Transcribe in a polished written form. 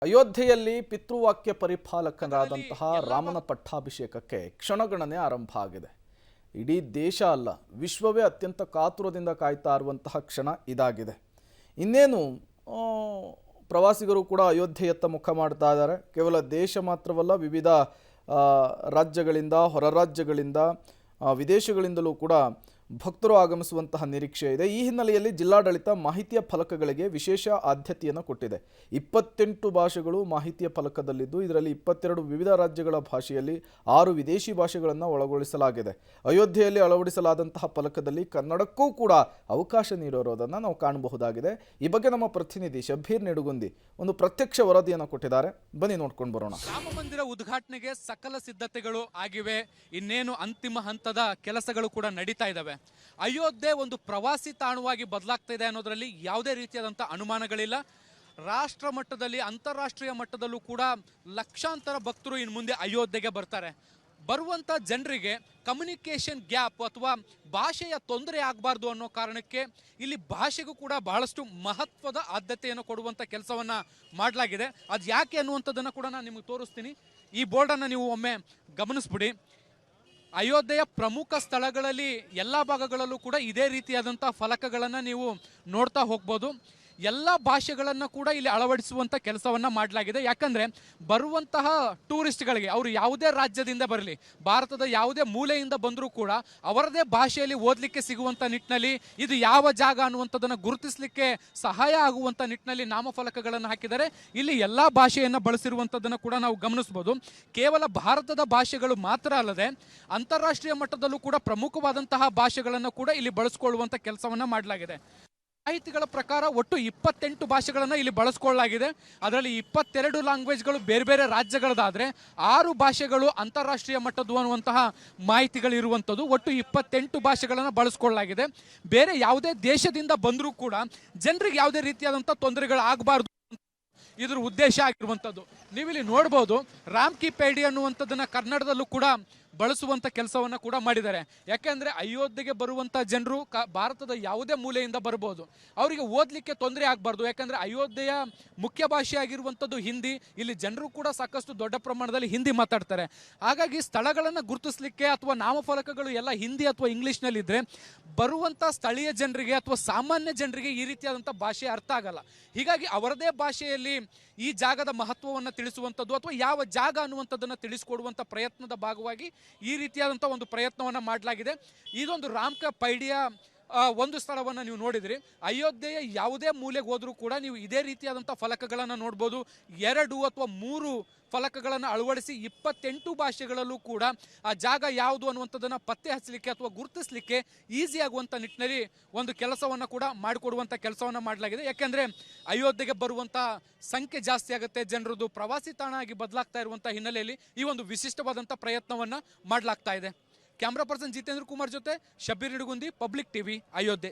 ಅಯೋಧ್ಯೆಯಲ್ಲಿ ಪಿತೃವಾಕ್ಯ ಪರಿಪಾಲಕನಾದಂತಹ ರಾಮನ ಪಟ್ಟಾಭಿಷೇಕಕ್ಕೆ ಕ್ಷಣಗಣನೆ ಆರಂಭ ಆಗಿದೆ. ಇಡೀ ದೇಶ ಅಲ್ಲ, ವಿಶ್ವವೇ ಅತ್ಯಂತ ಕಾತುರದಿಂದ ಕಾಯ್ತಾ ಇರುವಂತಹ ಕ್ಷಣ ಇದಾಗಿದೆ. ಇನ್ನೇನು ಪ್ರವಾಸಿಗರು ಕೂಡ ಅಯೋಧ್ಯೆಯತ್ತ ಮುಖ ಮಾಡ್ತಾ ಇದ್ದಾರೆ. ಕೇವಲ ದೇಶ ಮಾತ್ರವಲ್ಲ, ವಿವಿಧ ರಾಜ್ಯಗಳಿಂದ, ಹೊರ ರಾಜ್ಯಗಳಿಂದ, ವಿದೇಶಗಳಿಂದಲೂ ಕೂಡ ಭಕ್ತರು ಆಗಮಿಸುವಂತಹ ನಿರೀಕ್ಷೆ ಇದೆ. ಈ ಹಿನ್ನೆಲೆಯಲ್ಲಿ ಜಿಲ್ಲಾಡಳಿತ ಮಾಹಿತಿಯ ಫಲಕಗಳಿಗೆ ವಿಶೇಷ ಆದ್ಯತೆಯನ್ನು ಕೊಟ್ಟಿದೆ. 28 ಭಾಷೆಗಳು ಮಾಹಿತಿಯ ಫಲಕದಲ್ಲಿದ್ದು, ಇದರಲ್ಲಿ 22 ವಿವಿಧ ರಾಜ್ಯಗಳ ಭಾಷೆಯಲ್ಲಿ 6 ವಿದೇಶಿ ಭಾಷೆಗಳನ್ನು ಒಳಗೊಳಿಸಲಾಗಿದೆ. ಅಯೋಧ್ಯೆಯಲ್ಲಿ ಅಳವಡಿಸಲಾದಂತಹ ಫಲಕದಲ್ಲಿ ಕನ್ನಡಕ್ಕೂ ಕೂಡ ಅವಕಾಶ ನೀಡಿರೋದನ್ನು ನಾವು ಕಾಣಬಹುದಾಗಿದೆ. ಈ ಬಗ್ಗೆ ನಮ್ಮ ಪ್ರತಿನಿಧಿ ಶಬ್ಬೀರ್ ನಿಡುಗುಂದಿ ಒಂದು ಪ್ರತ್ಯಕ್ಷ ವರದಿಯನ್ನು ಕೊಟ್ಟಿದ್ದಾರೆ. ಬನ್ನಿ ನೋಡ್ಕೊಂಡು ಬರೋಣ. ರಾಮ ಮಂದಿರ ಉದ್ಘಾಟನೆಗೆ ಸಕಲ ಸಿದ್ಧತೆಗಳು ಆಗಿವೆ. ಇನ್ನೇನು ಅಂತಿಮ ಹಂತದ ಕೆಲಸಗಳು ಕೂಡ ನಡೀತಾ ಇದ್ದಾವೆ. ಅಯೋಧ್ಯೆ ಒಂದು ಪ್ರವಾಸಿ ತಾಣವಾಗಿ ಬದಲಾಗ್ತಾ ಇದೆ ಅನ್ನೋದರಲ್ಲಿ ಯಾವುದೇ ರೀತಿಯಾದಂಥ ಅನುಮಾನಗಳಿಲ್ಲ. ರಾಷ್ಟ್ರ ಮಟ್ಟದಲ್ಲಿ, ಅಂತಾರಾಷ್ಟ್ರೀಯ ಮಟ್ಟದಲ್ಲೂ ಕೂಡ ಲಕ್ಷಾಂತರ ಭಕ್ತರು ಇನ್ನು ಮುಂದೆ ಅಯೋಧ್ಯೆಗೆ ಬರ್ತಾರೆ. ಬರುವಂಥ ಜನರಿಗೆ ಕಮ್ಯುನಿಕೇಷನ್ ಗ್ಯಾಪ್ ಅಥವಾ ಭಾಷೆಯ ತೊಂದರೆ ಆಗಬಾರ್ದು ಅನ್ನೋ ಕಾರಣಕ್ಕೆ ಇಲ್ಲಿ ಭಾಷೆಗೂ ಕೂಡ ಬಹಳಷ್ಟು ಮಹತ್ವದ ಆದ್ಯತೆಯನ್ನು ಕೊಡುವಂಥ ಕೆಲಸವನ್ನು ಮಾಡಲಾಗಿದೆ. ಅದು ಯಾಕೆ ಅನ್ನುವಂಥದ್ದನ್ನು ಕೂಡ ನಾನು ನಿಮಗೆ ತೋರಿಸ್ತೀನಿ. ಈ ಬೋರ್ಡನ್ನು ನೀವು ಒಮ್ಮೆ ಗಮನಿಸ್ಬಿಡಿ. ಅಯೋಧ್ಯೆಯ ಪ್ರಮುಖ ಸ್ಥಳಗಳಲ್ಲಿ ಎಲ್ಲ ಭಾಗಗಳಲ್ಲೂ ಕೂಡ ಇದೇ ರೀತಿಯಾದಂಥ ಫಲಕಗಳನ್ನು ನೀವು ನೋಡ್ತಾ ಹೋಗ್ಬೋದು. ಎಲ್ಲ ಭಾಷೆಗಳನ್ನು ಕೂಡ ಇಲ್ಲಿ ಅಳವಡಿಸುವಂಥ ಕೆಲಸವನ್ನು ಮಾಡಲಾಗಿದೆ. ಯಾಕಂದರೆ ಬರುವಂತಹ ಟೂರಿಸ್ಟ್ಗಳಿಗೆ ಅವರು ಯಾವುದೇ ರಾಜ್ಯದಿಂದ ಬರಲಿ, ಭಾರತದ ಯಾವುದೇ ಮೂಲೆಯಿಂದ ಬಂದರೂ ಕೂಡ ಅವರದೇ ಭಾಷೆಯಲ್ಲಿ ಓದಲಿಕ್ಕೆ ಸಿಗುವಂಥ ನಿಟ್ಟಿನಲ್ಲಿ, ಇದು ಯಾವ ಜಾಗ ಅನ್ನುವಂಥದ್ದನ್ನು ಗುರುತಿಸಲಿಕ್ಕೆ ಸಹಾಯ ಆಗುವಂಥ ನಿಟ್ಟಿನಲ್ಲಿ ನಾಮಫಲಕಗಳನ್ನು ಹಾಕಿದ್ದಾರೆ. ಇಲ್ಲಿ ಎಲ್ಲ ಭಾಷೆಯನ್ನು ಬಳಸಿರುವಂಥದ್ದನ್ನು ಕೂಡ ನಾವು ಗಮನಿಸ್ಬೋದು. ಕೇವಲ ಭಾರತದ ಭಾಷೆಗಳು ಮಾತ್ರ ಅಲ್ಲದೆ ಅಂತಾರಾಷ್ಟ್ರೀಯ ಮಟ್ಟದಲ್ಲೂ ಕೂಡ ಪ್ರಮುಖವಾದಂತಹ ಭಾಷೆಗಳನ್ನು ಕೂಡ ಇಲ್ಲಿ ಬಳಸಿಕೊಳ್ಳುವಂಥ ಕೆಲಸವನ್ನು ಮಾಡಲಾಗಿದೆ. ಮಾಹಿತಿಗಳ ಪ್ರಕಾರ ಒಟ್ಟು 28 ಭಾಷೆಗಳನ್ನು ಇಲ್ಲಿ ಬಳಸ್ಕೊಳ್ಳಲಾಗಿದೆ. ಅದರಲ್ಲಿ 22 ಲ್ಯಾಂಗ್ವೇಜ್ಗಳು ಬೇರೆ ಬೇರೆ ರಾಜ್ಯಗಳದಾದರೆ 6 ಭಾಷೆಗಳು ಅಂತಾರಾಷ್ಟ್ರೀಯ ಮಟ್ಟದ್ದು ಅನ್ನುವಂತಹ ಮಾಹಿತಿಗಳು ಇರುವಂಥದ್ದು. ಒಟ್ಟು 28 ಭಾಷೆಗಳನ್ನು ಬಳಸ್ಕೊಳ್ಳಲಾಗಿದೆ. ಬೇರೆ ಯಾವುದೇ ದೇಶದಿಂದ ಬಂದರೂ ಕೂಡ ಜನರಿಗೆ ಯಾವುದೇ ರೀತಿಯಾದಂಥ ತೊಂದರೆಗಳು ಆಗಬಾರ್ದು, ಇದರ ಉದ್ದೇಶ ಆಗಿರುವಂಥದ್ದು. ನೀವಿಲ್ಲಿ ನೋಡ್ಬೋದು, ರಾಮ್ ಕಿ ಪೇಡಿ ಅನ್ನುವಂಥದ್ದನ್ನು ಕನ್ನಡದಲ್ಲೂ ಕೂಡ ಬಳಸುವಂಥ ಕೆಲಸವನ್ನು ಕೂಡ ಮಾಡಿದ್ದಾರೆ. ಯಾಕೆಂದರೆ ಅಯೋಧ್ಯೆಗೆ ಬರುವಂಥ ಜನರು ಭಾರತದ ಯಾವುದೇ ಮೂಲೆಯಿಂದ ಬರ್ಬೋದು, ಅವರಿಗೆ ಓದಲಿಕ್ಕೆ ತೊಂದರೆ ಆಗಬಾರ್ದು. ಯಾಕಂದರೆ ಅಯೋಧ್ಯೆಯ ಮುಖ್ಯ ಭಾಷೆ ಆಗಿರುವಂಥದ್ದು ಹಿಂದಿ. ಇಲ್ಲಿ ಜನರು ಕೂಡ ಸಾಕಷ್ಟು ದೊಡ್ಡ ಪ್ರಮಾಣದಲ್ಲಿ ಹಿಂದಿ ಮಾತಾಡ್ತಾರೆ. ಹಾಗಾಗಿ ಸ್ಥಳಗಳನ್ನು ಗುರುತಿಸಲಿಕ್ಕೆ ಅಥವಾ ನಾಮಫಲಕಗಳು ಎಲ್ಲ ಹಿಂದಿ ಅಥವಾ ಇಂಗ್ಲೀಷ್ನಲ್ಲಿದ್ದರೆ ಬರುವಂಥ ಸ್ಥಳೀಯ ಜನರಿಗೆ ಅಥವಾ ಸಾಮಾನ್ಯ ಜನರಿಗೆ ಈ ರೀತಿಯಾದಂಥ ಭಾಷೆ ಅರ್ಥ ಆಗಲ್ಲ. ಹೀಗಾಗಿ ಅವರದೇ ಭಾಷೆಯಲ್ಲಿ ಈ ಜಾಗದ ಮಹತ್ವವನ್ನು ತಿಳಿಸುವಂಥದ್ದು ಅಥವಾ ಯಾವ ಜಾಗ ಅನ್ನುವಂಥದ್ದನ್ನು ತಿಳಿಸ್ಕೊಡುವಂಥ ಪ್ರಯತ್ನದ ಭಾಗವಾಗಿ ಈ ರೀತಿಯಾದಂಥ ಒಂದು ಪ್ರಯತ್ನವನ್ನು ಮಾಡಲಾಗಿದೆ. ಇದೊಂದು ರಾಮ್ ಕಿ ಪೈಡಿಯ ಒಂದು ಸ್ಥಳವನ್ನು ನೀವು ನೋಡಿದ್ರಿ. ಅಯೋಧ್ಯೆಯ ಯಾವುದೇ ಮೂಲೆಗೆ ಹೋದರೂ ಕೂಡ ನೀವು ಇದೇ ರೀತಿಯಾದಂಥ ಫಲಕಗಳನ್ನು ನೋಡ್ಬೋದು. 2 ಅಥವಾ 3 ಫಲಕಗಳನ್ನು ಅಳವಡಿಸಿ 28 ಭಾಷೆಗಳಲ್ಲೂ ಕೂಡ ಆ ಜಾಗ ಯಾವುದು ಅನ್ನುವಂಥದ್ದನ್ನು ಪತ್ತೆ ಹಚ್ಚಲಿಕ್ಕೆ ಅಥವಾ ಗುರುತಿಸಲಿಕ್ಕೆ ಈಸಿ ಆಗುವಂಥ ನಿಟ್ಟಿನಲ್ಲಿ ಒಂದು ಕೆಲಸವನ್ನು ಕೂಡ ಮಾಡಿಕೊಡುವಂಥ ಕೆಲಸವನ್ನು ಮಾಡಲಾಗಿದೆ. ಯಾಕೆಂದರೆ ಅಯೋಧ್ಯೆಗೆ ಬರುವಂಥ ಸಂಖ್ಯೆ ಜಾಸ್ತಿ ಆಗುತ್ತೆ, ಜನರದ್ದು ಪ್ರವಾಸಿ ತಾಣ ಆಗಿ ಬದಲಾಗ್ತಾ ಇರುವಂಥ ಹಿನ್ನೆಲೆಯಲ್ಲಿ ಈ ಒಂದು ವಿಶಿಷ್ಟವಾದಂಥ ಪ್ರಯತ್ನವನ್ನು ಮಾಡಲಾಗ್ತಾ ಇದೆ. ಕ್ಯಾಮ್ರಾ ಪರ್ಸನ್ ಜಿತೇಂದ್ರ ಕುಮಾರ್ ಜೊತೆ ಶಬ್ಬೀರ್ ನಿಡುಗುಂದಿ, ಪಬ್ಲಿಕ್ ಟಿವಿ, ಅಯೋಧ್ಯೆ.